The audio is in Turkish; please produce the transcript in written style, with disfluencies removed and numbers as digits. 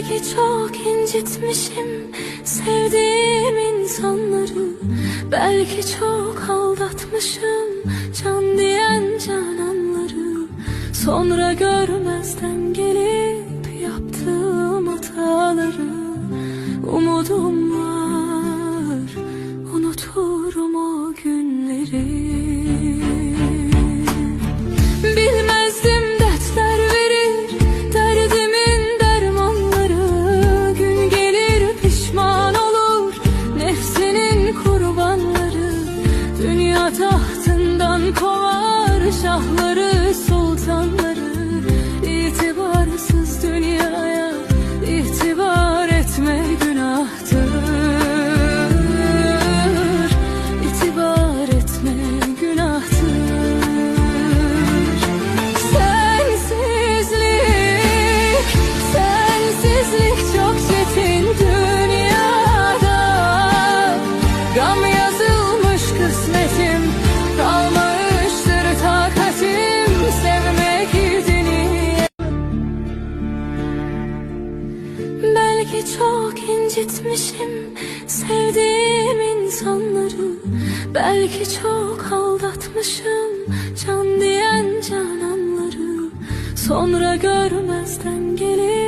Belki çok incitmişim sevdiğim insanları, belki çok aldatmışım can diyen cananları. Sonra görmezden gelip yaptığım hataları, umudum var unuturum o günleri. Bilmezdim dertler verir, derdimin dermanları. Gün gelir pişman olur nefsinin kurbanları. Dünya tahtından kovar şahları sultanları. İtibarsız dünyaya itibar etme günahtır. İtibar etme günahtır. Sensizlik çok çetin dünyada. Gam yazılmış kısmetim, kalmamıştır takatim. Sevmek dünya. Belki çok incitmişim sevdiğim insanları, belki çok aldatmışım can diyen cananları. Sonra görmezden gelip